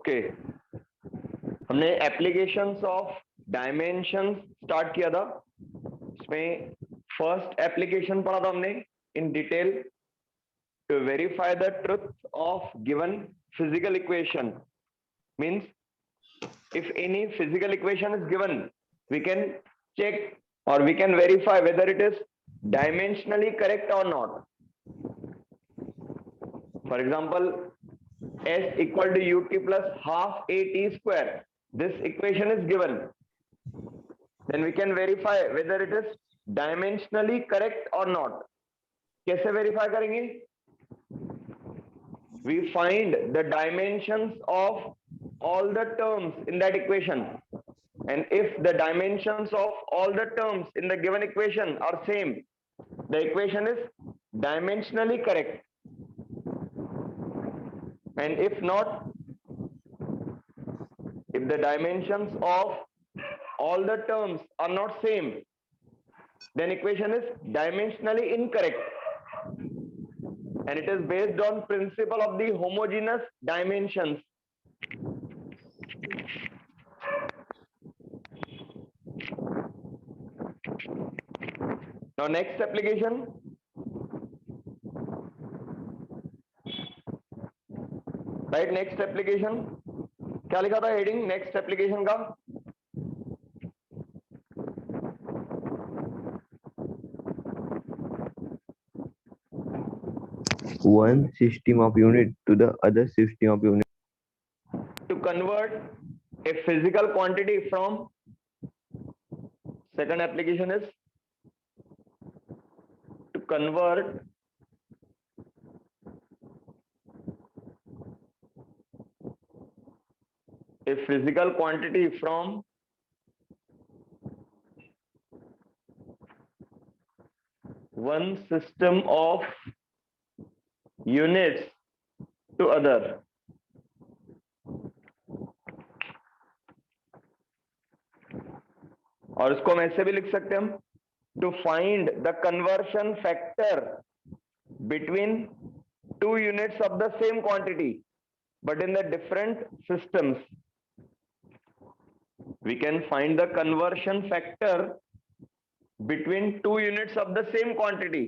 Okay, हमने applications of dimensions start किया था। इसमें फर्स्ट एप्लीकेशन पढ़ा था हमने in detail, to verify the truth of given physical equation. Means if any physical equation is given, we can check or we can verify whether it is dimensionally correct or not. For example, s equal to ut plus half at square, this equation is given, then we can verify whether it is dimensionally correct or not. कैसे verify करेंगे? We find the dimensions of all the terms in that equation, and if the dimensions of all the terms in the given equation are same, the equation is dimensionally correct. And if not, if the dimensions of all the terms are not same, then equation is dimensionally incorrect, and it is based on principle of the homogeneous dimensions. Now next application, right? Next application क्या लिखा था heading next application का? one system of unit to the other system of unit. To convert a physical quantity from, second application is to convert a physical quantity from one system of units to other. और इसको हम ऐसे भी लिख सकते हैं हम, to find the conversion factor between two units of the same quantity but in the different systems. We can find the conversion factor between two units of the same quantity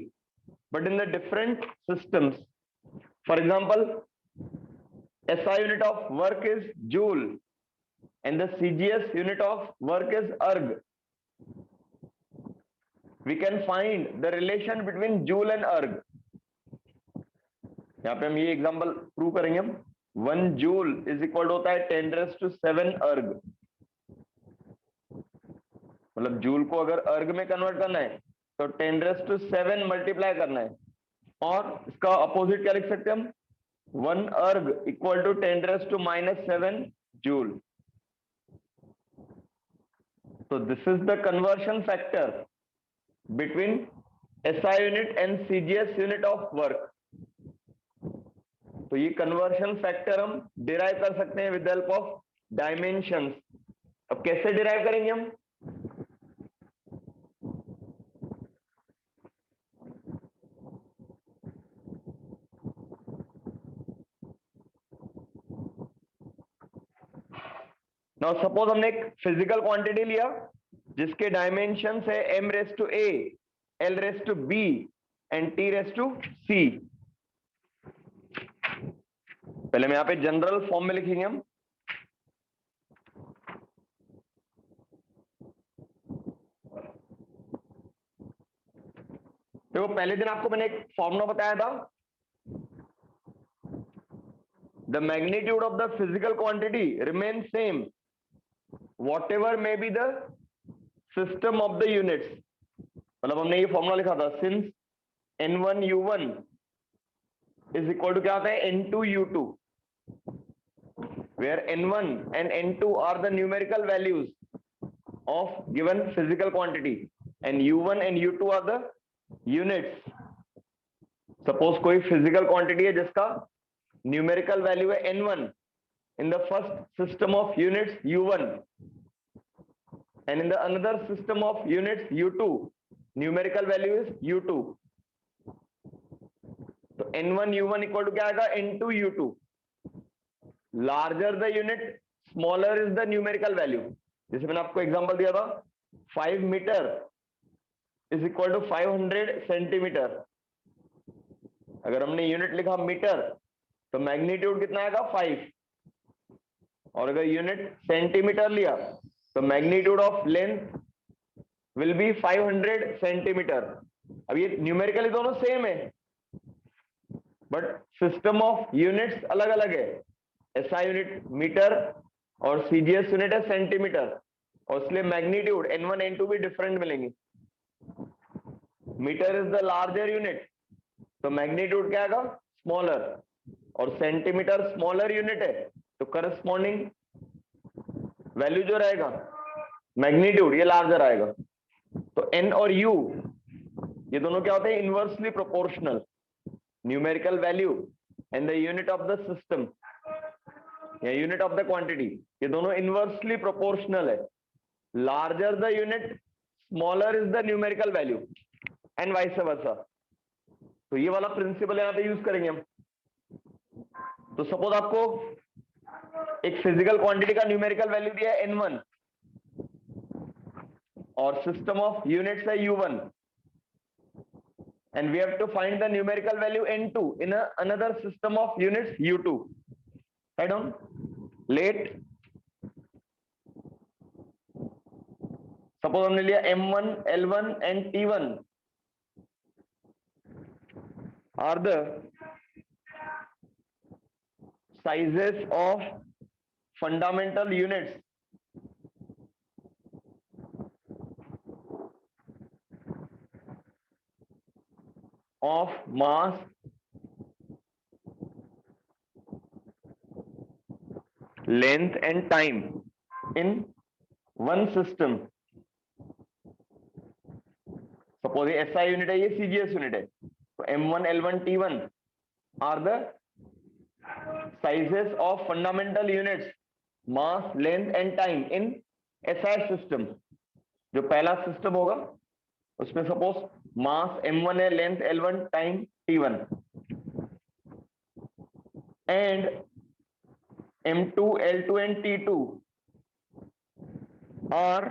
but in the different systems. For example, SI unit of work is joule and the CGS unit of work is erg. We can find the relation between joule and erg. यहाँ पे हम ये example prove करेंगे हम। 1 joule is equal होता है 10⁷ अर्ग। मतलब जूल को अगर अर्ग में कन्वर्ट करना है तो 10⁷ मल्टीप्लाई करना है, और इसका अपोजिट क्या लिख सकते हैं हम? 1 erg equal to 10⁻⁻7 joule. So this is the conversion factor between SI unit and CGS unit of work. तो ये कन्वर्शन फैक्टर हम डिराइव कर सकते हैं with the help of dimensions. अब कैसे डिराइव करेंगे हम? नाउ सपोज हमने एक फिजिकल क्वांटिटी लिया जिसके डायमेंशंस है m⁴a, l⁵b एंड t⁵c। पहले हम यहाँ पे जनरल फॉर्म में लिखेंगे हम। देखो पहले दिन आपको मैंने एक फॉर्मूला बताया था, the magnitude of the physical quantity remain same what ever may be the system of the units. मतलब हमने ये फॉर्मूला लिखा था, since n1 u1 is equal to क्या आता है n2 u2, where n1 and n2 are the numerical values of given physical quantity and u1 and u2 are the units. Suppose कोई physical quantity है जिसका numerical value है n1 in the first system of units u1, and in the another system of units u2 numerical value is u2. तो n1 u1 equal to क्या आएगा n2 u2। Larger the unit smaller is the numerical value. जैसे मैंने आपको example दिया था 5 metre is equal to 500 centimetre. अगर हमने यूनिट लिखा मीटर तो मैग्नीट्यूड कितना आएगा 5, और अगर यूनिट सेंटीमीटर लिया तो magnitude of length will be 500 centimetre. अब ये न्यूमेरिकली दोनों सेम है बट सिस्टम ऑफ यूनिट्स अलग अलग है। एसआई यूनिट मीटर और सीजीएस यूनिट है सेंटीमीटर, और इसलिए मैग्नीट्यूड N1 N2 भी डिफरेंट मिलेंगे। Metre is the larger unit तो मैग्नीट्यूड क्या आएगा स्मॉलर, और सेंटीमीटर स्मॉलर यूनिट है तो करस्पॉन्डिंग वैल्यू जो रहेगा मैग्नीट्यूड ये लार्जर आएगा। तो N और U ये दोनों क्या होते हैं inversely proportional. Numerical value and the unit of the system या यूनिट ऑफ द क्वांटिटी ये दोनों इनवर्सली प्रोपोर्शनल है। Larger the unit smaller is the numerical value and vice versa. तो ये वाला प्रिंसिपल यहां पे यूज करेंगे हम। तो सपोज आपको एक फिजिकल क्वांटिटी का न्यूमेरिकल वैल्यू दिया है N1 और सिस्टम ऑफ यूनिट्स है U1 and we have to find the numerical value N2 in another system of units U2. Head on. Let suppose हमने लिया M1, L1 and T1 are the sizes of fundamental units of mass, length and time in one system. Suppose ये SI unit है, ये CGS unit है, तो M1, L1, T1 are the sizes of fundamental units, mass, length and time in SI system. जो पहला system होगा उसमें suppose मास M1 है, length L1, time T1 and M2, L2 and T2 are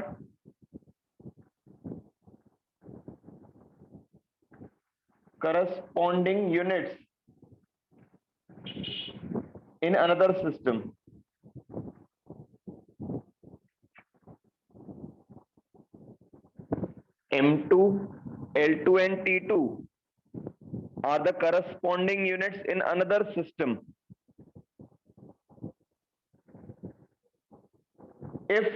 corresponding units in another system. M2, L2 and T2 are the corresponding units in another system. If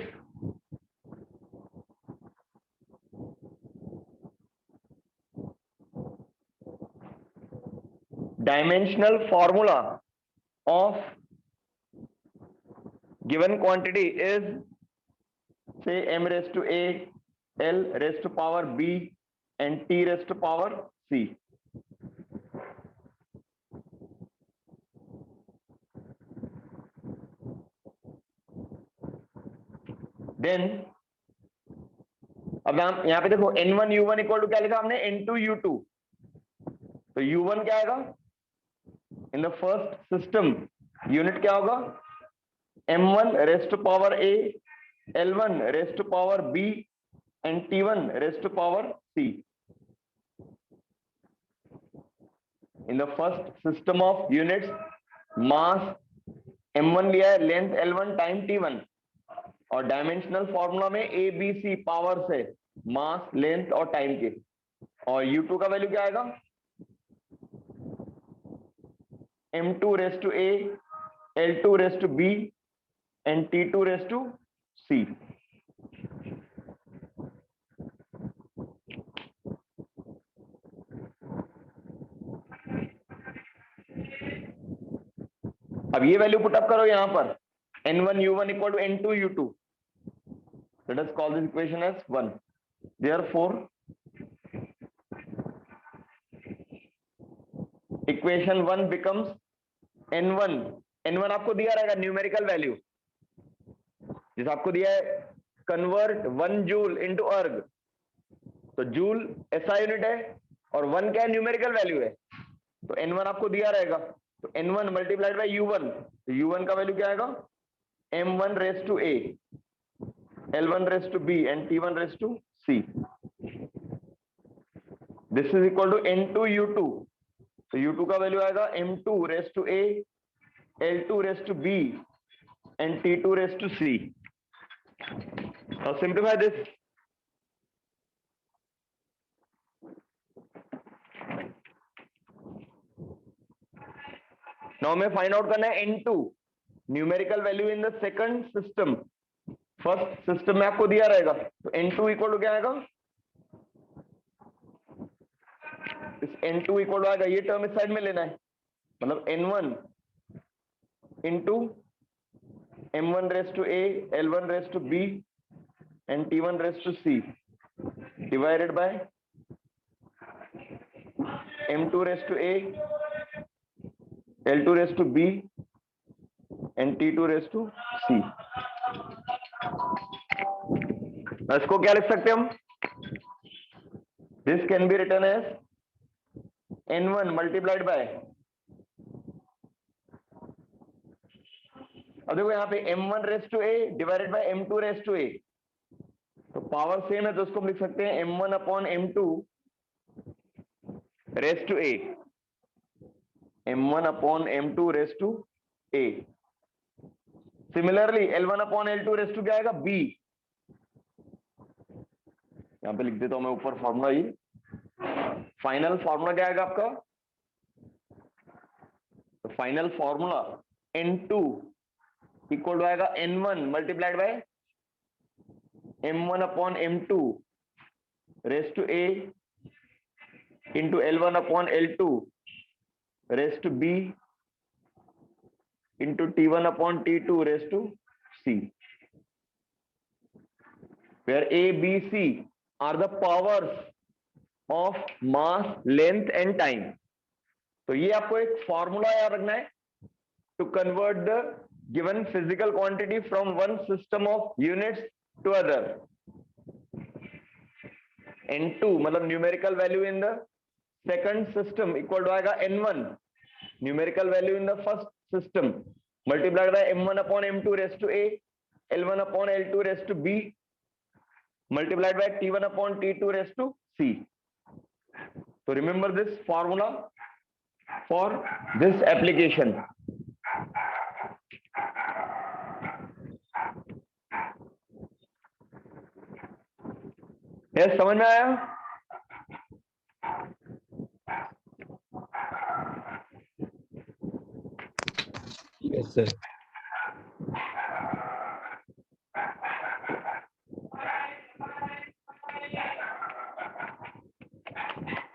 dimensional formula of given quantity is say m raised to a, L raised to power b and t raised to power c. Then अब यहाँ पे देखो N1 U1 equal to क्या लिखा हमने N2 U2, तो U1 क्या आएगा in the first system unit क्या होगा M1 raised to power A, L1 raised to power B and T1 raised to power C. In the first system of units, mass M1 लिया है, length L1 time T1, और dimensional formula में A B C power से मास, length और time के, और U2 का value क्या आएगा M2 raised to A, L2 raised to B and T2 raised to C. अब ये वैल्यू पुट अप करो यहां पर N1 U1 equal to N2 U2. Let us call this equation as 1. Therefore, equation 1 becomes N1. N1 आपको दिया रहेगा numerical value, जैसे आपको दिया है कन्वर्ट 1 जूल इनटू अर्ग, तो जूल SI यूनिट है और 1 क्या है न्यूमेरिकल वैल्यू है, तो N1 आपको दिया रहेगा तो n1 मल्टीप्लाइड बाय u1, तो u1 का वैल्यू क्या आएगा, m1 raised to a, l1 raised to b and t1 raised to c. This is equal to n2 u2, तो u2 का वैल्यू आएगा m2 raised to a, l2 raised to b and t2 raised to c. Now simplify this. Now हमें find out करना है n2 numerical value in the second system. First system में आपको दिया रहेगा, तो n2 इक्वल टू क्या आएगा, इस n2 इक्वल टू आएगा, ये टर्म इस साइड में लेना है, मतलब n1 into m1 raised to a, l1 raised to b and t1 raised to c divided by m2 raised to a, l2 raised to b and t2 raised to c. इसको क्या लिख सकते हैं हम, this can be written as n1 multiplied by, अब देखो यहाँ पे m1 raised to a divided by m2 raised to a, तो पावर सेम है तो उसको हम लिख सकते हैं m1 upon m2 raised to a, m1 upon m2 raised to a. Similarly l1 upon l2 raised to क्या आएगा b, यहां पे लिख देता हूं मैं ऊपर फॉर्मूला, ये फाइनल फॉर्मूला क्या आएगा आपका, तो final formula n2 equal to आएगा n1 multiplied by m1 upon m2 raised to a into l1 upon l2 raised to b into t1 upon t2 raised to c, where a, b, c are the powers of mass, length and time. तो ये आपको एक formula याद रखना है to convert the given physical quantity from one system of units to other. n2 मतलब numerical value in the second system equal to आएगा n1 numerical value in the first system multiplied by m1 upon m2 raised to a, l1 upon l2 raised to b multiplied by t1 upon t2 raised to c. So remember this formula for this application. Yes, समझ में आया? Yes, sir.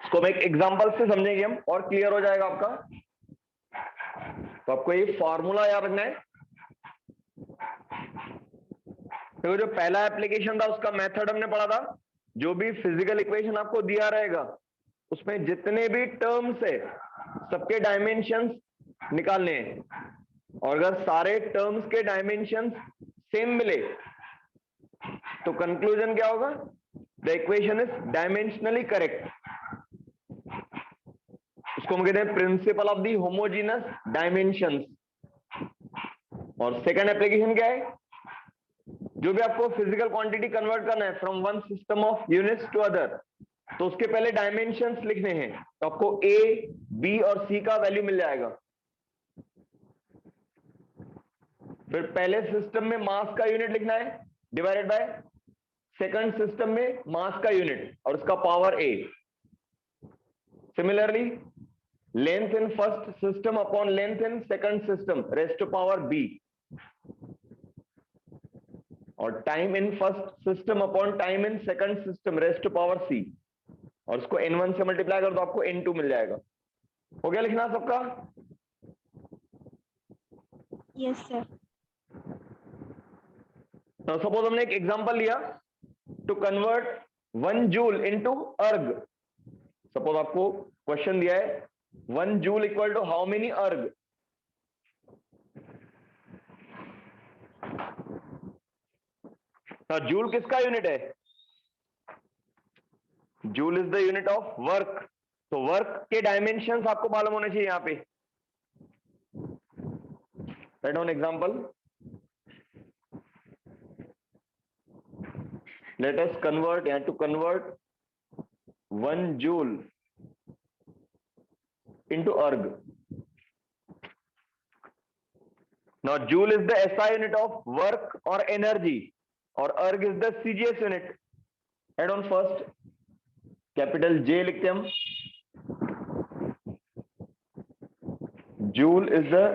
इसको हम एक example से समझेंगे हम और क्लियर हो जाएगा आपका. तो आपको ये फॉर्मूला याद रखना है. तो जो पहला एप्लीकेशन था उसका मेथड हमने पढ़ा था, जो भी फिजिकल इक्वेशन आपको दिया रहेगा उसमें जितने भी टर्म्स है सबके डायमेंशंस निकालने हैं, और अगर सारे टर्म्स के डायमेंशंस सेम मिले तो कंक्लूजन क्या होगा, the equation is dimensionally correct. उसको हम कहते हैं principle of the homogeneous dimensions. और सेकंड एप्लीकेशन क्या है, जो भी आपको फिजिकल क्वांटिटी कन्वर्ट करना है from one system of units to other, तो उसके पहले डायमेंशंस लिखने हैं, तो आपको a, b और c का वैल्यू मिल जाएगा. फिर पहले सिस्टम में मास का यूनिट लिखना है डिवाइडेड बाय सेकंड सिस्टम में मास का यूनिट और उसका power a. Similarly length in first system upon length in second system raised to power b, और time in first system upon time in second system raised to power c, और उसको n1 से multiply कर दो आपको n2 मिल जाएगा. हो गया लिखना सबका? Yes sir. तो सपोज हमने एक एग्जांपल लिया to convert 1 joule into erg. Suppose आपको क्वेश्चन दिया है 1 joule equal to how many erg. Joule किसका यूनिट है? Joule is the unit of work. तो वर्क के डायमेंशंस आपको मालूम होने चाहिए. यहाँ पे Write down example. Let us convert, to convert 1 joule into erg. Now joule is the SI unit of work or energy, और erg is the CGS unit. Add on first, capital J लिखते हम. Joule is the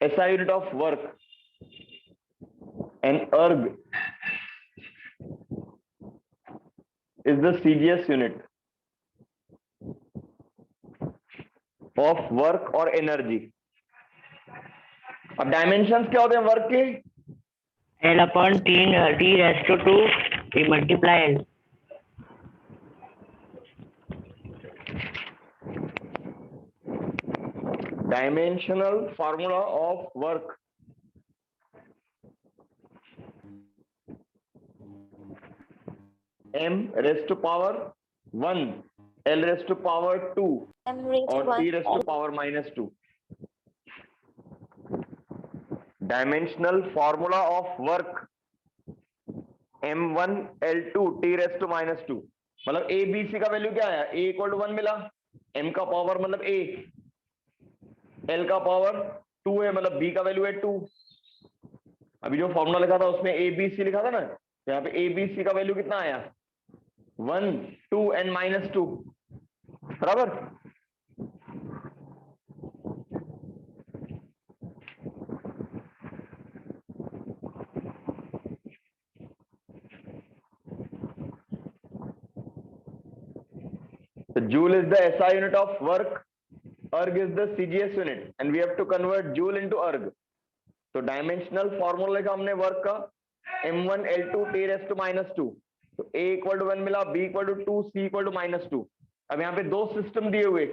SI unit of work and erg is the CGS unit of work or energy. अब dimensions क्या होते हैं work के? L/T⁻², we multiply L. Dimensional formula of work. M raised to power 1, L raised to power 2, or T raised to power -2. Dimensional formula of work M1 L2 T raised to -2. मतलब A B C का value क्या आया? A = 1 मिला, M का power मतलब A, L का power 2 है, मतलब B का वैल्यू है 2. अभी जो फॉर्मूला लिखा था उसमें A B C लिखा था ना, तो यहाँ पे A B C का वैल्यू कितना आया? 1, 2 and -2. बराबर. So joule is the SI unit of work, erg is the CGS unit, and we have to convert joule into erg. तो डायमेंशनल फॉर्मूला लिखा हमने वर्क का M1 L2 T raised to -2. तो A = 1 मिला, B = 2, C = -2. अब यहाँ पे दो सिस्टम दिए हुए,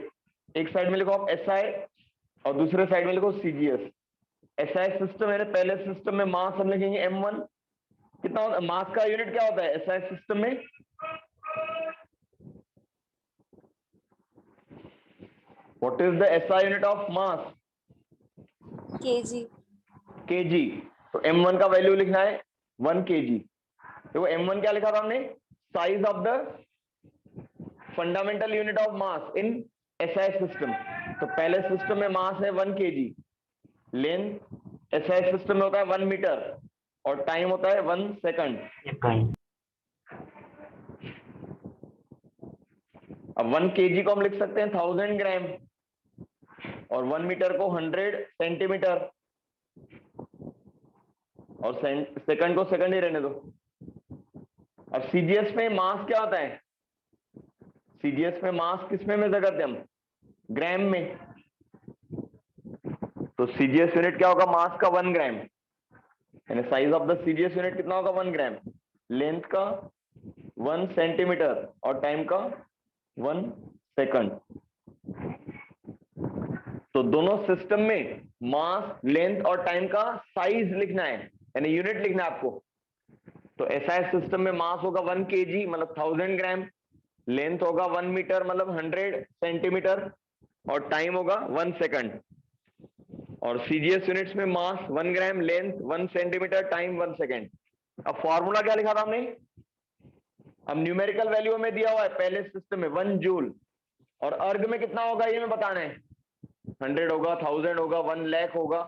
एक साइड में लिखो आप SI और दूसरे साइड में लिखो CGS. SI सिस्टम है, पहले सिस्टम में मास हम लिखेंगे M1. कितना मास का यूनिट क्या होता है SI सिस्टम में? What is the SI unit of mass? kg. kg. तो M1 का वैल्यू लिखना है 1 kg. देखो M1 क्या लिखा था हमने? Size of the fundamental unit of mass in SI system. तो पहले सिस्टम में मास है 1 kg, लेंथ SI सिस्टम में होता है 1 मीटर और टाइम होता है 1 सेकंड. अब 1 kg को हम लिख सकते हैं 1000 ग्राम और 1 मीटर को 100 सेंटीमीटर, और सेकंड को सेकंड ही रहने दो. अब सीजीएस में मास क्या होता है? सीजीएस में मास किस में मेजर करते हैं हम? ग्राम में. तो सीजीएस यूनिट क्या होगा मास का? 1 ग्राम. यानी size of the CGS unit कितना होगा? 1 ग्राम. लेंथ का 1 सेंटीमीटर और टाइम का 1 सेकंड. तो दोनों सिस्टम में मास, लेंथ और टाइम का साइज लिखना है, यानी यूनिट लिखना है आपको. तो एसआई सिस्टम में मास होगा 1 kg मतलब 1000 ग्राम, लेंथ होगा 1 मीटर मतलब 100 सेंटीमीटर और टाइम होगा 1 सेकंड. और सीजीएस यूनिट्स में मास 1 ग्राम, लेंथ 1 सेंटीमीटर, टाइम 1 सेकंड. अब फॉर्मूला क्या लिखा था हमने? अब न्यूमेरिकल वैल्यू में दिया हुआ है पहले सिस्टम में 1 जूल, और अर्ग में कितना होगा ये में बताना है. 100 होगा, 1000 होगा, 1 लाख होगा.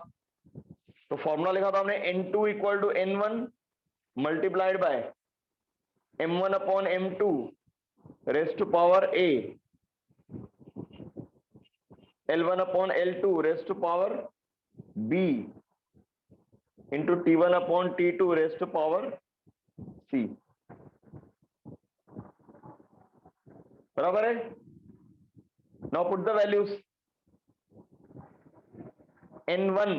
तो फॉर्मूला लिखा था हमने N2 = N1 multiplied by M1 upon M2 raised to power A, L1 upon L2 raised to power B into T1 upon T2 raised to power C. बराबर है. Now put the values. N1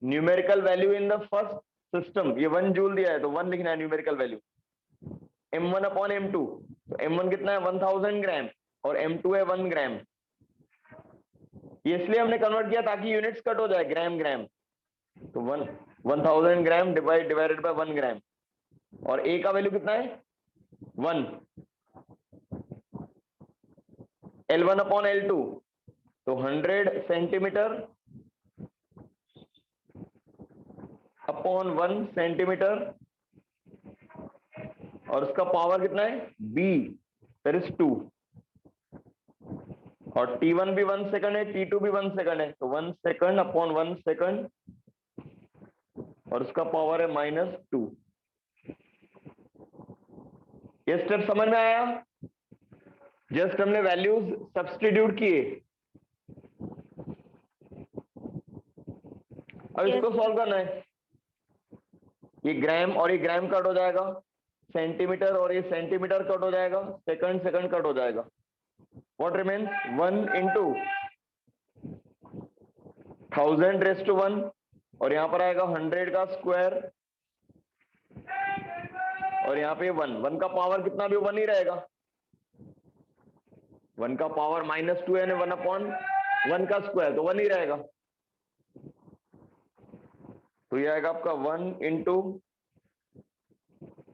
numerical value in the first system, ये 1 joule दिया है तो 1 लिखना है numerical value. M1 upon M2, तो M1 कितना है 1000 ग्राम और M2 है 1 ग्राम. ये इसलिए हमने कन्वर्ट किया ताकि यूनिट्स कट हो जाए, ग्राम ग्राम. तो 1000 ग्राम डिवाइडेड बाय 1 ग्राम, और A का वैल्यू कितना है 1. L1 अपॉन L2, तो 100 सेंटीमीटर अपॉन 1 सेंटीमीटर, और उसका पावर कितना है b, दैट इज 2, और t1 भी 1 सेकंड है, t2 भी 1 सेकंड है, तो 1 सेकंड अपॉन 1 सेकंड, और उसका पावर है -2। ये स्टेप समझ में आया? जस्ट हमने वैल्यूज सब्स्टिट्यूट किए। अब इसको सॉल्व करना है। ये ग्राम और ये ग्राम कट हो जाएगा, सेंटीमीटर और ये सेंटीमीटर कट हो जाएगा, सेकंड सेकंड कट हो जाएगा। व्हाट रिमेन्स 1 इंटू 1000⁻1, और यहां पर आएगा 100 का स्क्वायर, और यहाँ पे 1 का पावर कितना भी 1 ही रहेगा, 1 का पावर -2 यानी 1/1 का स्क्वायर, तो 1 ही रहेगा। तो ये आएगा आपका 1 इंटू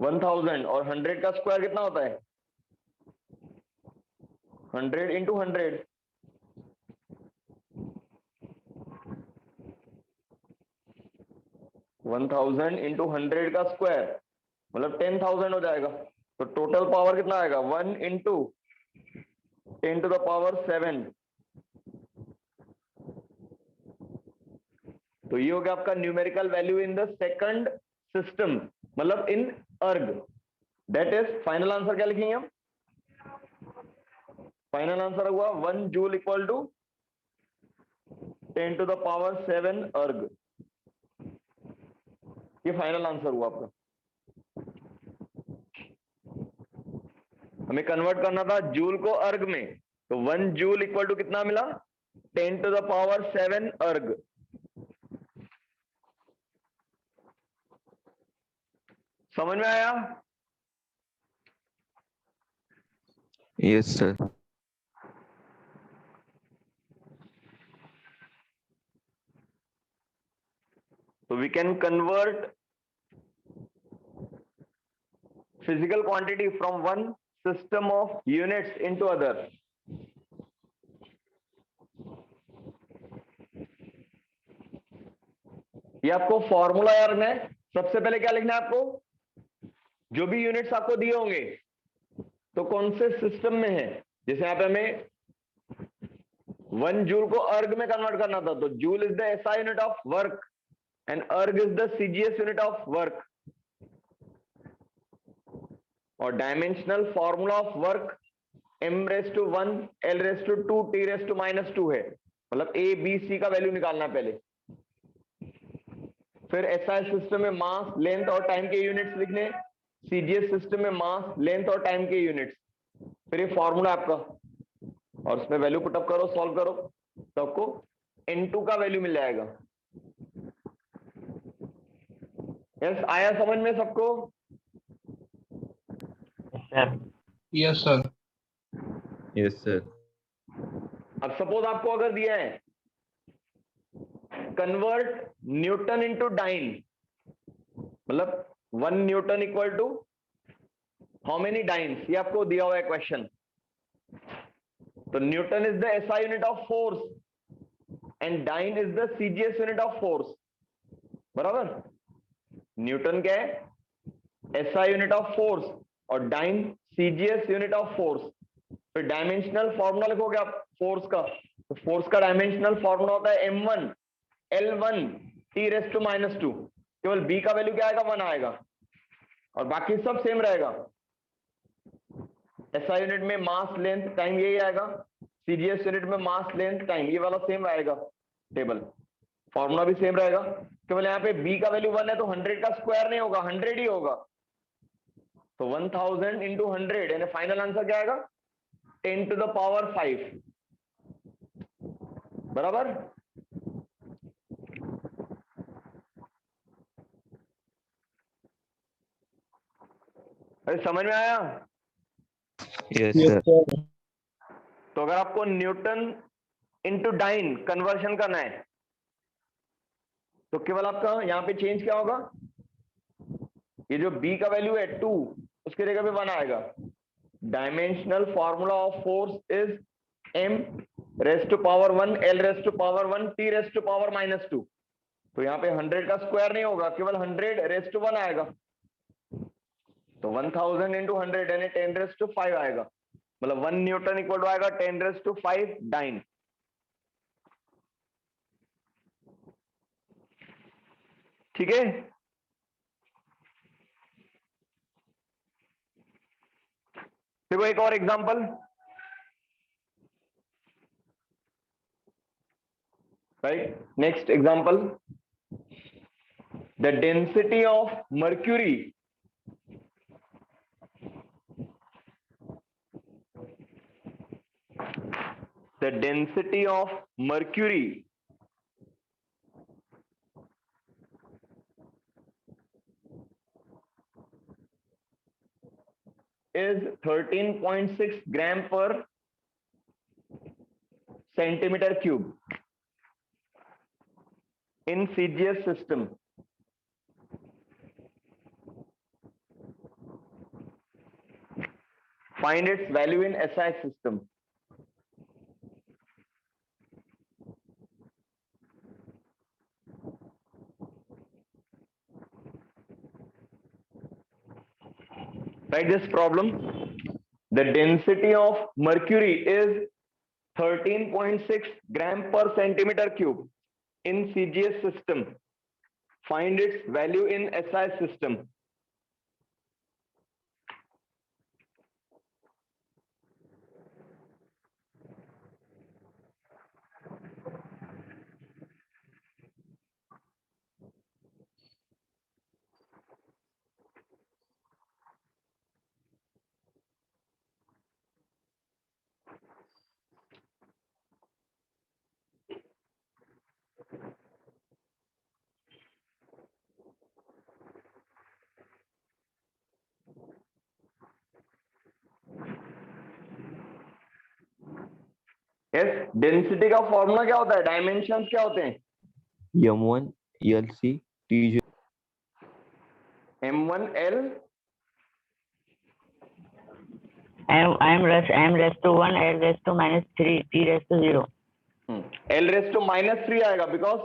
1000, और 100 का स्क्वायर कितना होता है 100 इंटू 100, वन 1000 इंटू 100 का स्क्वायर मतलब 10,000 हो जाएगा। तो टोटल पावर कितना आएगा 1 इंटू 10⁻7। तो ये हो गया आपका numerical value in the second system, मतलब इन अर्ग। दैट इज फाइनल आंसर क्या लिखेंगे हम? फाइनल आंसर हुआ 1 जूल इक्वल टू 10⁻7 अर्ग। ये फाइनल आंसर हुआ आपका। हमें कन्वर्ट करना था जूल को अर्ग में, तो 1 जूल इक्वल टू कितना मिला 10⁻7 अर्ग। समझ में आया? Yes, sir. So we can convert physical quantity from one system of units into other. ये आपको फॉर्मूला याद रखना है। सबसे पहले क्या लिखना है आपको? जो भी यूनिट्स आपको दिए होंगे तो कौन से सिस्टम में है। जैसे यहाँ पे हमें 1 जूल को अर्ग में कन्वर्ट करना था, तो joule is the SI unit of work and erg is the CGS unit of work. और dimensional formula of work m⁻1 l⁻2 t⁻2 है, मतलब ए बी सी का वैल्यू निकालना पहले। फिर एसआई सिस्टम में मास लेंथ और टाइम के यूनिट्स लिखने, सीजीएस सिस्टम में मास लेंथ और टाइम के यूनिट्स। फिर ये फॉर्मूला आपका, और उसमें वैल्यू पुटअप करो, सॉल्व करो, तो आपको n2 का वैल्यू मिल जाएगा। यस, आया समझ में सबको? Sir yes sir. Yes, sir. अब सपोज आपको अगर दिया है कन्वर्ट न्यूटन इनटू डाइन, मतलब 1 newton equal to how many dynes, ये आपको दिया हुआ है क्वेश्चन। तो newton is the SI unit of force and dyne is the CGS unit of force, बराबर। न्यूटन क्या है? एसआई यूनिट ऑफ फोर्स, और dyne CGS unit of force. फिर डायमेंशनल फॉर्मूला लिखोगे आप फोर्स का, तो फोर्स का डायमेंशनल फॉर्मूला होता है m1 l1 t⁻²। केवल b का वैल्यू क्या आएगा 1 आएगा, और बाकी सब सेम रहेगा। एसआई यूनिट में मास लेंथ टाइम यही आएगा, सीजीएस यूनिट में मास लेंथ टाइम ये वाला सेम आएगा, टेबल फॉर्मूला भी सेम रहेगा। केवल यहाँ पे b का वैल्यू 1 है, तो 100 का स्क्वायर नहीं होगा, 100 ही होगा। तो 1000 इंटू 100 यानी फाइनल आंसर क्या आएगा 10⁻5, बराबर। अरे समझ में आया? Yes, sir. तो अगर आपको न्यूटन इंटू डाइन कन्वर्शन करना है, तो केवल आपका यहां पे चेंज क्या होगा, ये जो b का वैल्यू है 2, उसके जगह पे 1 आएगा। Dimensional formula of force is m raised to power 1, L raised to power 1, T raised to power -2। तो यहाँ पे 100 का स्क्वायर नहीं होगा, केवल 100 रेस्ट टू 1 आएगा। तो 1000 इंटू 100 यानी 10 रेस्ट टू 5 आएगा, मतलब 1 न्यूटन इक्वल टू आएगा 10 रेस्ट टू 5 डाइन। ठीक है, देखो एक और example, right. Next example, the density of mercury is 13.6 gram per centimeter cube in CGS system. Find its value in SI system. Write this problem. The density of mercury is 13.6 gram per centimeter cube in CGS system. Find its value in SI system. Yes, density का formula क्या होता है, dimensions क्या होते हैं? M1 LC T0 M1 L M raised to 1, L raised to -3, T raised to 0. L raised to -3 आएगा, because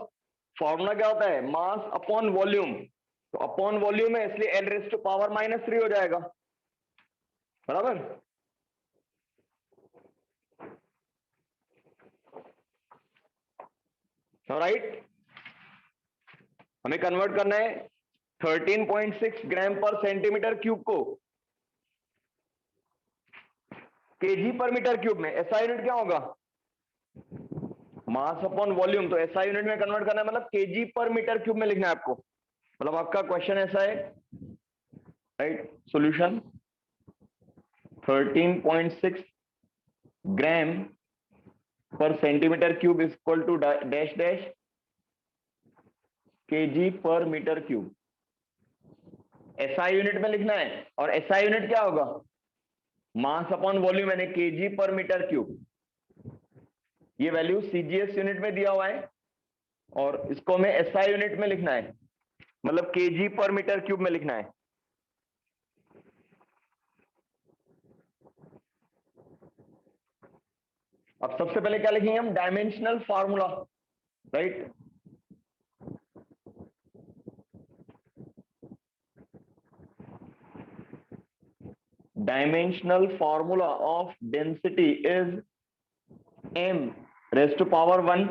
formula क्या होता है, मास अपॉन वॉल्यूम। तो अपॉन वॉल्यूम है, इसलिए L raised to पावर -3 हो जाएगा, बराबर। राइट, हमें कन्वर्ट करना है 13.6 ग्राम पर सेंटीमीटर क्यूब को केजी पर मीटर क्यूब में। एसआई यूनिट क्या होगा, मास अपॉन वॉल्यूम। तो एसआई यूनिट में कन्वर्ट करना है, मतलब केजी पर मीटर क्यूब में लिखना है आपको। मतलब आपका क्वेश्चन ऐसा है, right. Solution 13.6 gram per centimetre cube is equal to dash dash KG per metre cube. SI unit में लिखना है, और एसआई यूनिट क्या होगा, मास अपॉन वॉल्यूम यानी केजी पर मीटर क्यूब। ये वैल्यू सीजीएस यूनिट में दिया हुआ है, और इसको हमें एसआई यूनिट में लिखना है, मतलब केजी पर मीटर क्यूब में लिखना है। अब सबसे पहले क्या लिखेंगे हम, dimensional formula, right. Dimensional formula of density is m raised to power 1।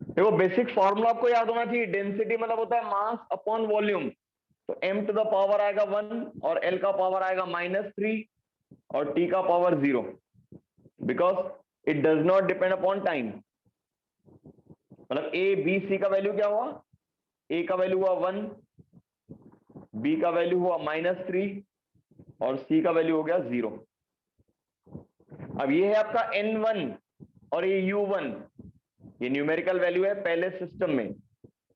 देखो बेसिक फॉर्मूला आपको याद होना चाहिए। डेंसिटी मतलब होता है मास अपॉन वॉल्यूम। तो m टू द पावर आएगा 1, और l का पावर आएगा -3, और t का power 0, because it does not depend upon time. मतलब a b c का वैल्यू क्या हुआ, a का वैल्यू हुआ 1, b का वैल्यू हुआ -3, और c का वैल्यू हो गया 0। अब ये है आपका n1 और ये u1, ये न्यूमेरिकल वैल्यू है पहले सिस्टम में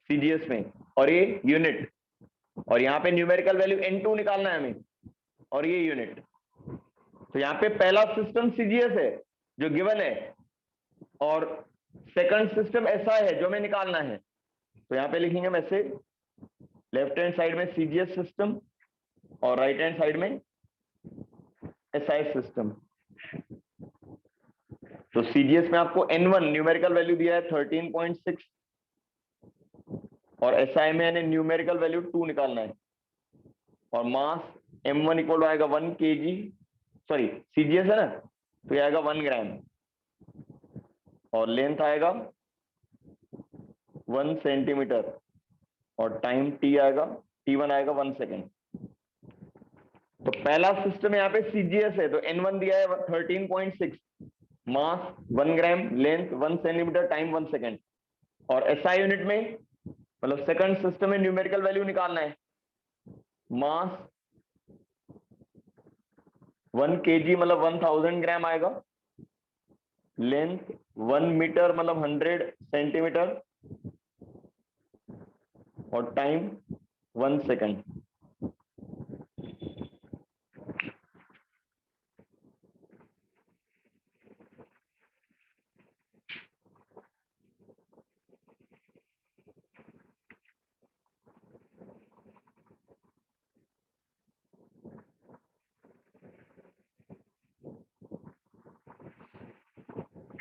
सीजीएस में, और ये यूनिट, और यहाँ पे न्यूमेरिकल वैल्यू n2 निकालना है हमें, और ये यूनिट। तो यहाँ पे पहला सिस्टम सीजीएस है जो गिवन है, और सेकंड सिस्टम ऐसा है जो हमें निकालना है। तो यहाँ पे लिखेंगे हम ऐसे, लेफ्ट हैंड साइड में सीजीएस सिस्टम और राइट हैंड साइड में एसआई सिस्टम। तो सीजीएस में आपको N1 न्यूमेरिकल वैल्यू दिया है 13.6 और एसआई में यानी न्यूमेरिकल वैल्यू 2 निकालना है और मास M1 इक्वल आएगा 1 kg, सॉरी सीजीएस है ना, तो ये आएगा 1 ग्राम और लेंथ आएगा 1 सेंटीमीटर और टाइम टी आएगा T1 आएगा 1 सेकेंड। तो पहला सिस्टम यहाँ पे सीजीएस है, तो N1 दिया है 13.6, मास 1 ग्राम, लेंथ 1 सेंटीमीटर, टाइम 1 सेकेंड। और एसआई यूनिट में मतलब सेकंड सिस्टम में न्यूमेरिकल वैल्यू निकालना है, मास 1 kg मतलब 1000 ग्राम आएगा, लेंथ 1 मीटर मतलब 100 सेंटीमीटर और टाइम 1 सेकेंड।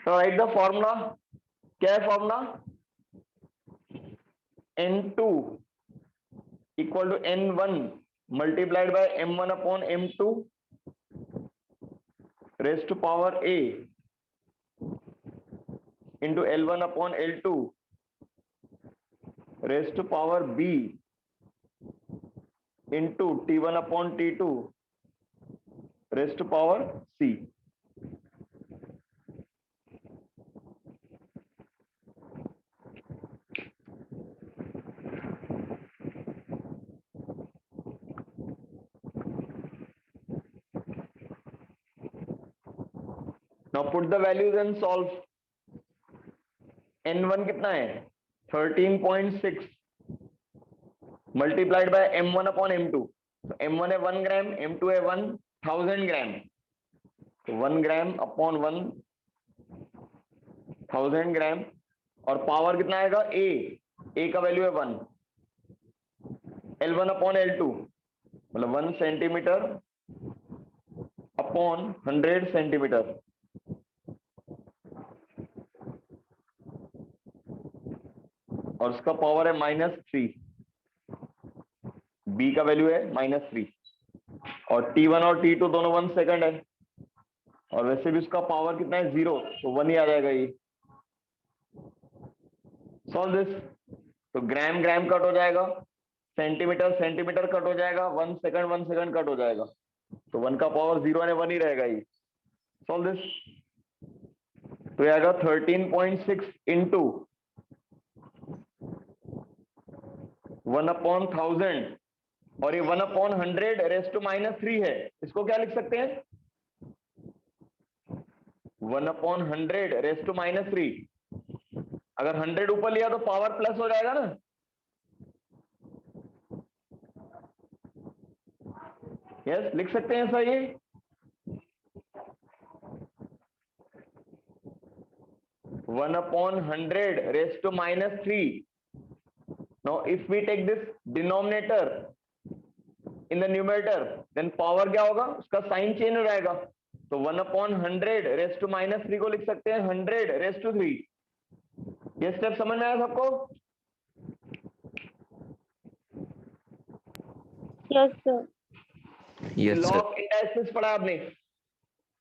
तो राइट द फॉर्मूला, क्या है formula? N2 equal to N1 multiplied by M1 upon M2 raised to power A into L1 upon L2 raised to power B into T1 upon T2 raised to power C। Now put the values and solve. N1 कितना है 13.6 multiplied by M1 upon M2, तो M1 है 1 ग्राम, M2 है 1000 ग्राम, तो 1 ग्राम upon 1000 ग्राम और power कितना आएगा A का वैल्यू है 1, L1 अपॉन L2 मतलब 1 सेंटीमीटर अपॉन 100 सेंटीमीटर और उसका पावर है -3, B का वैल्यू है -3 और T1 और T2 दोनों 1 सेकंड है और वैसे भी उसका पावर कितना है 0, तो 1 ही आ जाएगा ये। सॉल्व दिस, तो ग्राम ग्राम कट हो जाएगा, सेंटीमीटर सेंटीमीटर कट हो जाएगा, 1 सेकंड कट हो जाएगा, तो 1 का पावर 0 यानी 1 ही रहेगा ये। सॉल्व दिस, तो ये आएगा 13.6 इंटू 1 अपॉन 1000 और ये 1 अपॉन 100 रेज टू -3 है, इसको क्या लिख सकते हैं 1 अपॉन 100 रेज टू -3। अगर 100 ऊपर लिया तो पावर प्लस हो जाएगा ना, यस लिख सकते हैं सर ये। One upon 100 raised to -3। Now if we take this denominator in the numerator, then power क्या होगा, उसका साइन चेंज हो जाएगा, तो 1 अपॉन 100 रेज टू -3 को लिख सकते हैं 100 रेज टू 3। ये स्टेप समझ में आया सबको? Yes sir. Yes, law sir. Of indices पढ़ा आपने,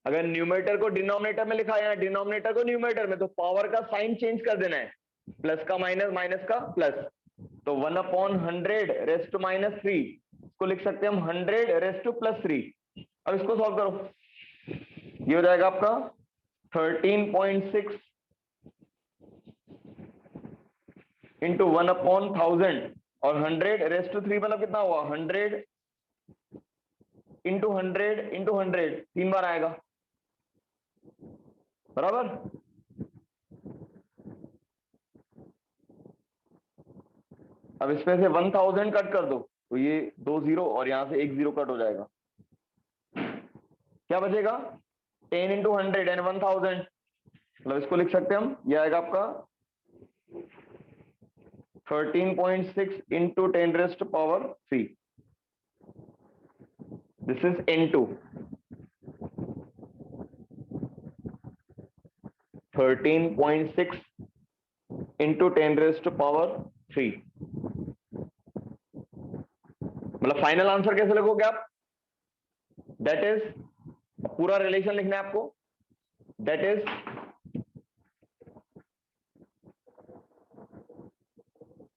अगर न्यूमरेटर को डिनोमिनेटर में लिखा है, डिनोमिनेटर को न्यूमरेटर में, तो पावर का साइन चेंज कर देना है, प्लस का माइनस, माइनस का प्लस, तो 1 अपॉन 100 रेज टू -3 इसको लिख सकते हैं हम 100 रेज टू +3। अब इसको सॉल्व करो, ये हो जाएगा आपका 13.6 इंटू 1 अपॉन 1000 और 100 रेज टू 3 मतलब कितना हुआ 100 इंटू 100 इंटू 100 3 बार आएगा, बराबर। अब इसमें से 1000 कट कर दो तो ये 2 0 और यहां से 1 0 कट हो जाएगा, क्या बचेगा 10 इंटू 100 एंड 1000, मतलब इसको लिख सकते हैं हम, ये आएगा आपका 13.6 into 10 raised to power 3, this is N2। 13.6 into 10⁻³ मतलब फाइनल आंसर कैसे लिखोगे आप? दैट इज, पूरा रिलेशन लिखना है आपको, that is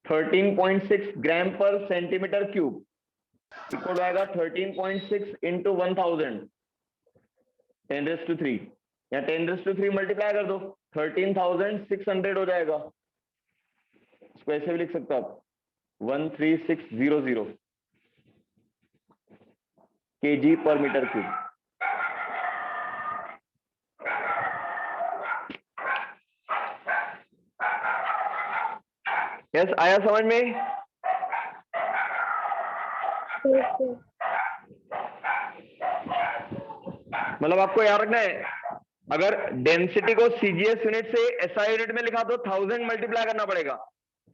13.6 gram per centimetre cube equal आएगा 13.6 इंटू 1000 10⁻³ या 10⁻³ मल्टीप्लाई कर दो 13,600 हो जाएगा। इसको ऐसे भी लिख सकते हो आप 13600 kg पर मीटर क्यूब। यस, आया समझ में? मतलब आपको याद रखना है, अगर डेंसिटी को सीजीएस यूनिट से एसआई यूनिट में लिखा तो 1000 मल्टीप्लाई करना पड़ेगा।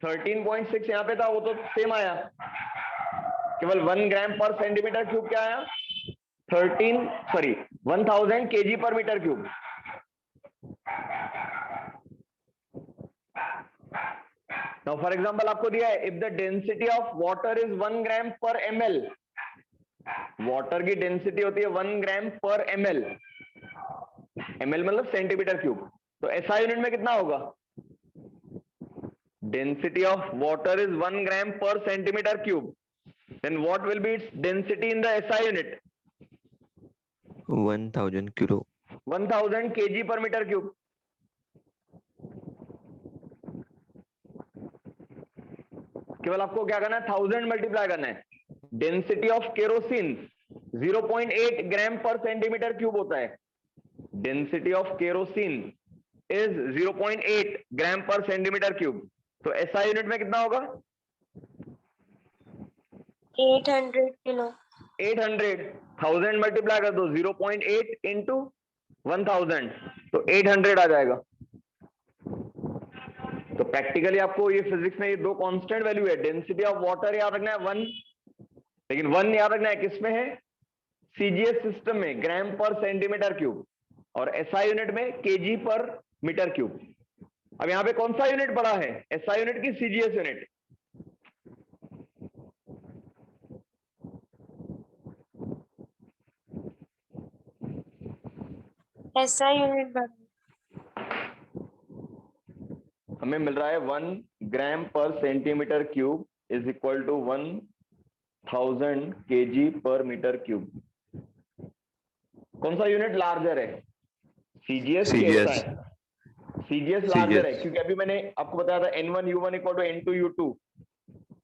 13.6 यहाँ पे था, वो तो सेम आया, केवल 1 ग्राम पर सेंटीमीटर क्यूब क्या आया? 1000 KG per metre cube. Now for example आपको दिया है, if the density of water is 1 gram per ml, water की डेंसिटी होती है 1 ग्राम पर ml, ml मतलब सेंटीमीटर क्यूब, तो एसआई यूनिट में कितना होगा? Density of water is 1 gram per centimetre cube, then what will be its density in the SI unit? 1000 kilo 1000 KG per metre cube. केवल आपको क्या करना है? 1000 मल्टीप्लाई करना है। Density of kerosene 0.8 gram per centimetre cube होता है। Density of kerosene is 0.8 gram per centimetre cube, तो एसआई यूनिट में कितना होगा? 800 किलो। 800, 1000 मल्टीप्लाई कर दो 0.8 इंटू 1000, तो 800 आ जाएगा। तो प्रैक्टिकली आपको ये फिजिक्स में ये दो कांस्टेंट वैल्यू है, डेंसिटी ऑफ वाटर याद रखना है 1, लेकिन 1 याद रखना है किसमें है? सीजीएस सिस्टम में, ग्राम पर सेंटीमीटर क्यूब, और एसआई यूनिट में केजी पर मीटर क्यूब। अब यहां पे कौन सा यूनिट बड़ा है, एसआई यूनिट की सीजीएस यूनिट? ऐसा यूनिट बड़ा। हमें मिल रहा है 1 gram per centimetre cube is equal to 1000 KG per metre cube. कौन सा यूनिट लार्जर है, सीजीएस की CGS एसआई? सीजीएस लार्जर है, क्योंकि अभी मैंने आपको बताया था N1 U1 equal to N2 U2।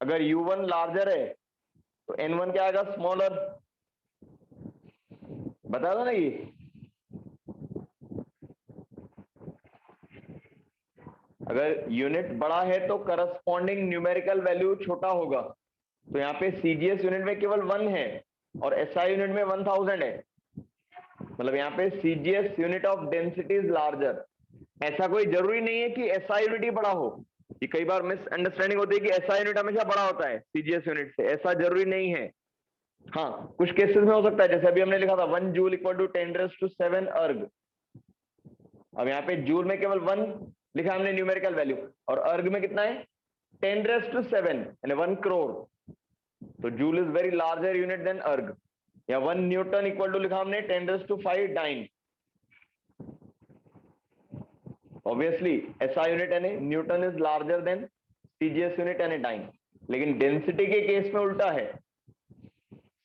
अगर U1 लार्जर है तो N1 क्या आएगा? स्मॉलर। बताया था ना ये। अगर यूनिट बड़ा है तो करस्पॉन्डिंग न्यूमेरिकल वैल्यू छोटा होगा, तो यहाँ पे सीजीएस यूनिट में केवल 1 है और एसआई यूनिट में 1000 है, मतलब यहाँ पे CGS unit of density is larger. ऐसा कोई जरूरी नहीं है कि एसआई यूनिट ही बड़ा हो, ये कई बार मिसअंडरस्टैंडिंग होती है कि एसआई यूनिट हमेशा बड़ा होता है सीजीएस यूनिट से, ऐसा जरूरी नहीं है। हाँ, कुछ केसेस में हो सकता है, जैसे अभी हमने लिखा था 1 जूल इक्वल टू 10⁻7 अर्ग। अब यहाँ पे जूल में केवल 1 लिखा हमने न्यूमेरिकल वैल्यू, और अर्ग में कितना है? 10⁻7 यानी 1 करोड़। तो joule is very larger unit than erg. या 1 न्यूटन इक्वल टू लिखा हमने 10⁻5 डाइन। ऑब्वियसली एसआई यूनिट यानी newton is larger than CGS unit यानी डाइन। लेकिन डेंसिटी के केस में उल्टा है,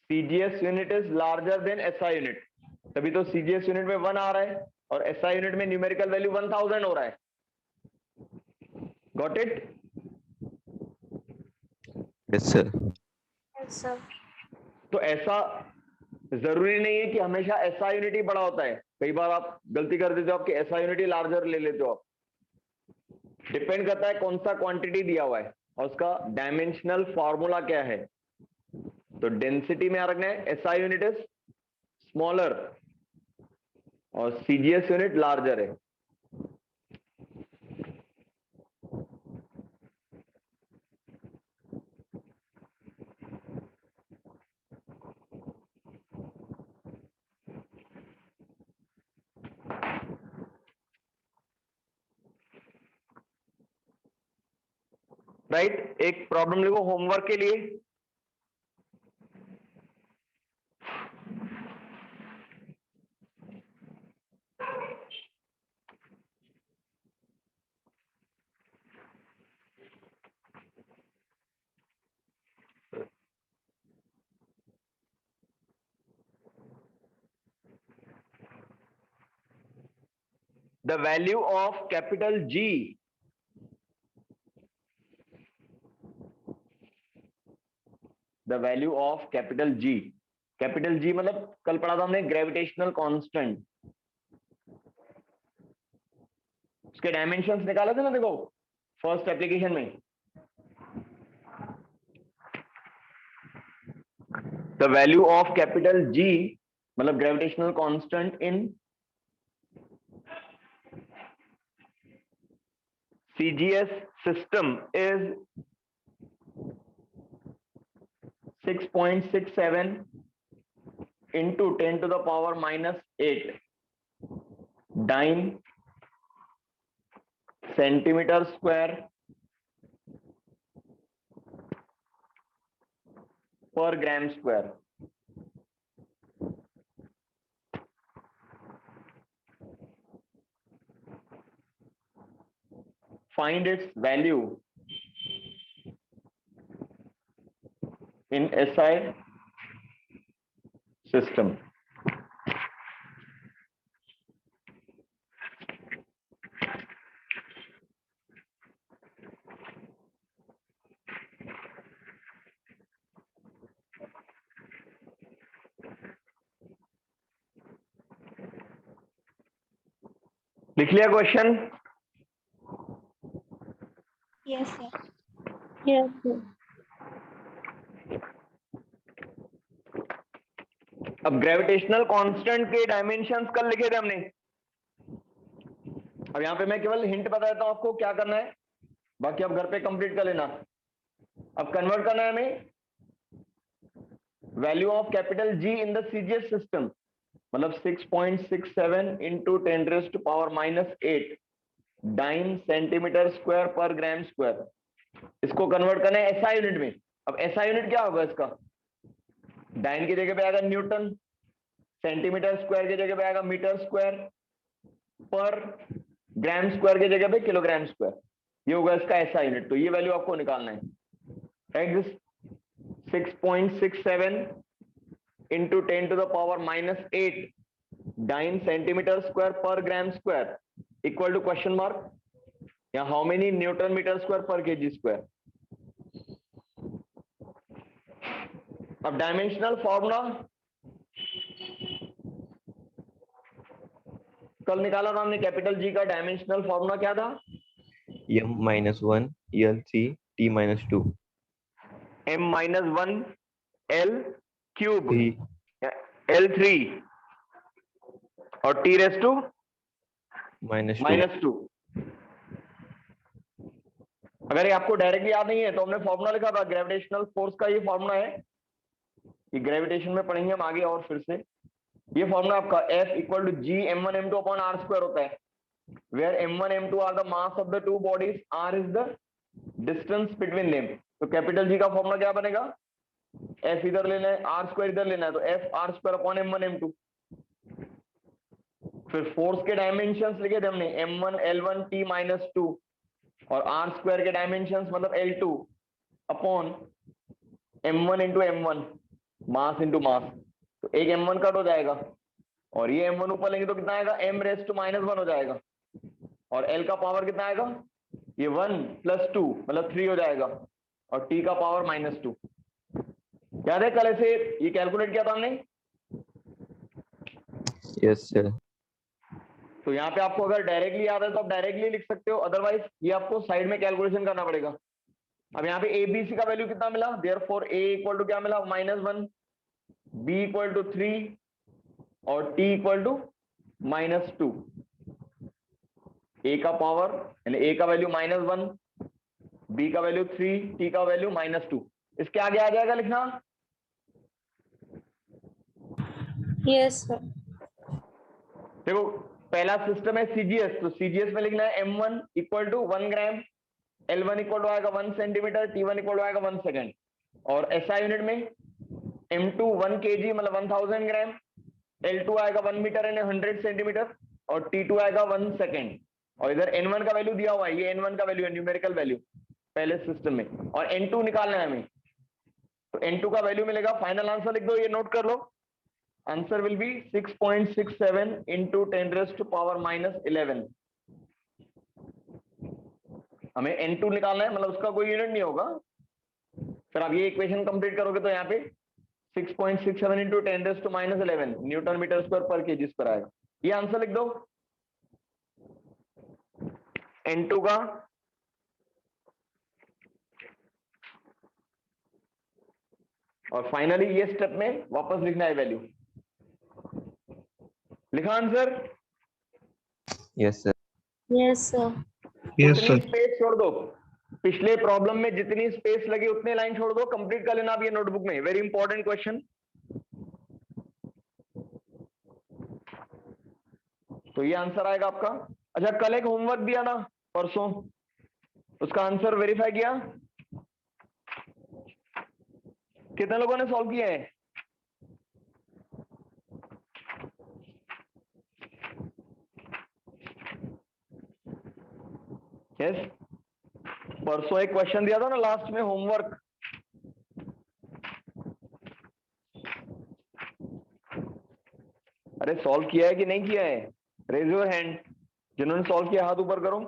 CGS unit is larger than SI unit, तभी तो सीजीएस यूनिट में 1 आ रहा है और एसआई यूनिट में न्यूमेरिकल वैल्यू 1000 हो रहा है। Got it? Yes sir. ऐसा। तो ऐसा जरूरी नहीं है कि हमेशा एसआई यूनिट ही बड़ा होता है, कई बार आप गलती कर देते हो, आपके एसआई यूनिट ही लार्जर ले लेते हो आप। डिपेंड करता है कौन सा क्वांटिटी दिया हुआ है और उसका डायमेंशनल फॉर्मूला क्या है। तो डेंसिटी में आ रखना है एसआई यूनिट इज स्मॉलर और सीजीएस यूनिट लार्जर है। राइट। एक प्रॉब्लम लिखो होमवर्क के लिए। The value of capital G, the value of capital G, capital G मतलब कल पढ़ा था हमने ग्रेविटेशनल कांस्टेंट, उसके डायमेंशंस निकाले थे ना, देखो फर्स्ट एप्लीकेशन में। The value of capital G मतलब gravitational constant in CGS system is 6.67 into 10 to the power minus 8 dyne centimeter square per gram square. Find its value in SI system. लिख लिया question? Yes, sir. Yes, sir. अब gravitational constant के dimensions कल लिखे थे हमने। अब यहाँ पे मैं केवल हिंट बता देता हूं आपको क्या करना है, बाकी आप घर पे कंप्लीट कर लेना। अब कन्वर्ट करना है हमें value of capital G in the CGS system, मतलब 6.67 into 10 raise to power minus 8 dyne centimetre square पर ग्राम स्क्वायर। इसको कन्वर्ट करना है SI यूनिट में। अब SI यूनिट क्या होगा इसका? डाइन की जगह पे आएगा न्यूटन, सेंटीमीटर स्क्वायर की जगह पे आएगा मीटर स्क्वायर, पर ग्राम स्क्वायर की जगह पे किलोग्राम स्क्वायर। ये होगा इसका SI यूनिट। तो ये वैल्यू आपको निकालना है। Right, 6.67 into 10 to the power minus 8 dyne centimetre square पर gram square equal to question mark, या how many newton metre square पर केजी स्क्वायर। अब डायमेंशनल फॉर्मूला कल निकाला था हमने, कैपिटल G का डायमेंशनल फॉर्मूला क्या था? m-1 L3 T-2 m-1 L cube 3 L3 और T रेज़ टू -2। अगर ये आपको डायरेक्टली याद नहीं है तो हमने फॉर्मूला लिखा था ग्रेविटेशनल फोर्स का। ये फॉर्मूला है, ये ग्रेविटेशन में पढ़ेंगे हम आगे और फिर से। ये फॉर्मूला आपका F equal to G m1 m2 upon r square होता है, where m1 m2 are the mass of the two bodies, r is the distance between them. तो कैपिटल G का फॉर्मूला क्या बनेगा? F इधर लेना है, r स्क्वायर इधर लेना है, तो F r square upon m1 m2। फिर फोर्स के डायमेंशंस लिखे थे हमने, m1 L1 T-2 और r स्क्वायर के डायमेंशंस मतलब L2 upon m1 into m1, mass into mass. तो एक m1 कट हो जाएगा और ये m1 ऊपर लेंगे तो कितना आएगा? m रेज़ टू -1 हो जाएगा, और L का पावर कितना आएगा? ये 1 + 2 मतलब 3 हो जाएगा, और T का पावर -2। याद है कल ऐसे ये कैलकुलेट किया था हमने? Yes sir. तो यहाँ पे आपको अगर डायरेक्टली याद है तो आप डायरेक्टली लिख सकते हो, अदरवाइज ये आपको साइड में कैलकुलेशन करना पड़ेगा। अब यहाँ पे ABC का वैल्यू कितना मिला? देयरफॉर A इक्वल टू क्या मिला? -1, B इक्वल टू 3 और T इक्वल टू -2। A का पावर यानी A का वैल्यू -1, B का वैल्यू 3, T का वैल्यू -2। इसके आगे आ जाएगा लिखना? Yes, sir. देखो पहला सिस्टम है CGS, तो CGS में लिखना है m1 equal to 1 gram, L1 equal to आएगा 1 सेंटीमीटर, T1 इक्वल टू आएगा 1 सेकेंड, और SI यूनिट में M2 1 kg मतलब 1000 ग्राम, L2 आएगा 1 मीटर यानी 100 सेंटीमीटर, और T2 आएगा 1 सेकेंड। और इधर N1 का वैल्यू दिया हुआ है, ये N1 का वैल्यू है, न्यूमेरिकल वैल्यू पहले सिस्टम में, और N2 निकालना है हमें, तो N2 का वैल्यू मिलेगा। फाइनल आंसर लिख दो, ये नोट कर लो, आंसर विल बी 6.67 इंटू 10⁻⁻11। हमें N2 निकालना है, मतलब उसका कोई यूनिट नहीं होगा। फिर आप ये इक्वेशन कंप्लीट करोगे तो यहाँ पे 6.67 इंटू 10⁻11 न्यूटन मीटर स्क्वायर पर केजी स्क्वायर आएगा। ये आंसर लिख दो N2 का। और फाइनली ये स्टेप में वापस लिखना है वैल्यू। लिखा answer? Yes, sir. Yes, sir. Yes, sir. Space छोड़ दो, पिछले प्रॉब्लम में जितनी स्पेस लगी उतने लाइन छोड़ दो, कंप्लीट कर लेना आप ये नोटबुक में। Very important question. तो ये आंसर आएगा आपका। अच्छा, कल एक होमवर्क दिया था परसों, उसका आंसर वेरीफाई किया? कितने लोगों ने सॉल्व किया है? यस, परसों एक क्वेश्चन दिया था ना लास्ट में, होमवर्क। अरे सॉल्व किया है कि नहीं किया है? Raise your hand. जिन्होंने सॉल्व किया हाथ ऊपर करो,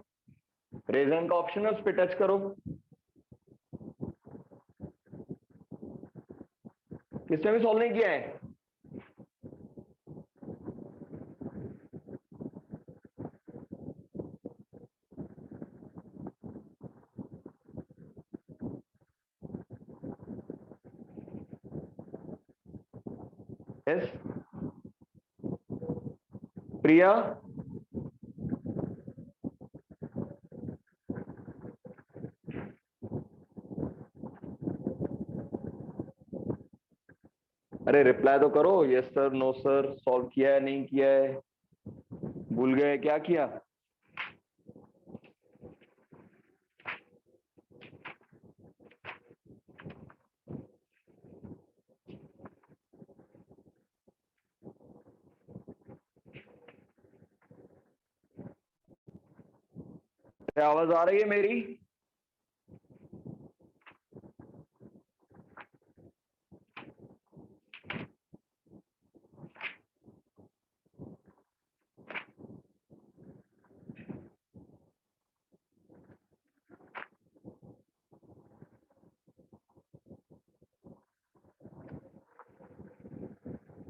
रेज हैंड का ऑप्शन है, उस पर टच करो। किसने भी सॉल्व नहीं किया है? यस, प्रिया? अरे रिप्लाई तो करो, yes sir, no sir, solve किया है नहीं किया है, भूल गए क्या किया? क्या आवाज आ रही है मेरी?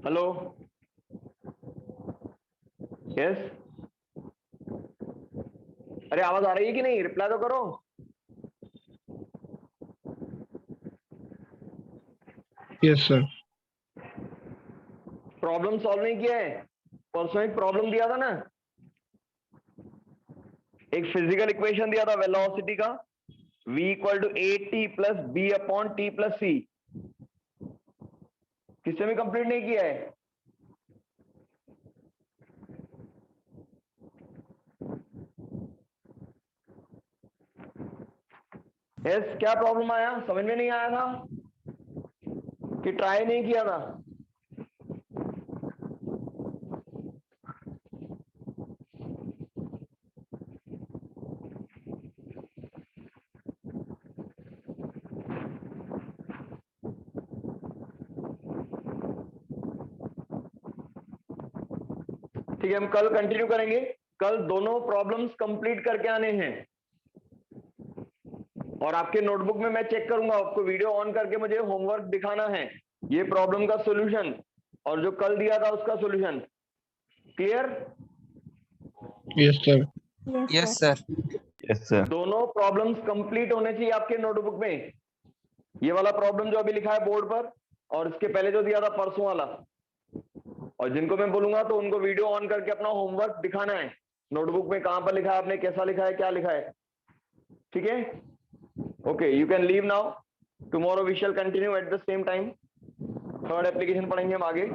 हेलो? यस? अरे आवाज आ रही है कि नहीं? रिप्लाई तो करो। Yes, sir. प्रॉब्लम सॉल्व नहीं किया है? परसों एक प्रॉब्लम दिया था ना, एक फिजिकल इक्वेशन दिया था वेलोसिटी का, v equal to A T plus B upon T plus C. किसने भी कंप्लीट नहीं किया है? यस, क्या प्रॉब्लम आया? समझ में नहीं आया था कि ट्राई नहीं किया था? ठीक है, हम कल कंटिन्यू करेंगे। कल दोनों प्रॉब्लम्स कंप्लीट करके आने हैं, और आपके नोटबुक में मैं चेक करूंगा, आपको वीडियो ऑन करके मुझे होमवर्क दिखाना है, ये प्रॉब्लम का सॉल्यूशन और जो कल दिया था उसका solution. Clear? Yes, sir. Yes, sir. Yes, sir. दोनों प्रॉब्लम्स कंप्लीट होने चाहिए आपके नोटबुक में। ये वाला प्रॉब्लम जो अभी लिखा है बोर्ड पर, और इसके पहले जो दिया था परसों वाला। और जिनको मैं बोलूंगा तो उनको वीडियो ऑन करके अपना होमवर्क दिखाना है, नोटबुक में कहां पर लिखा है आपने, कैसा लिखा है, क्या लिखा है। ठीक है? Okay, you can leave now. Tomorrow we shall continue at the same time. Third application पढ़ेंगे हम आगे।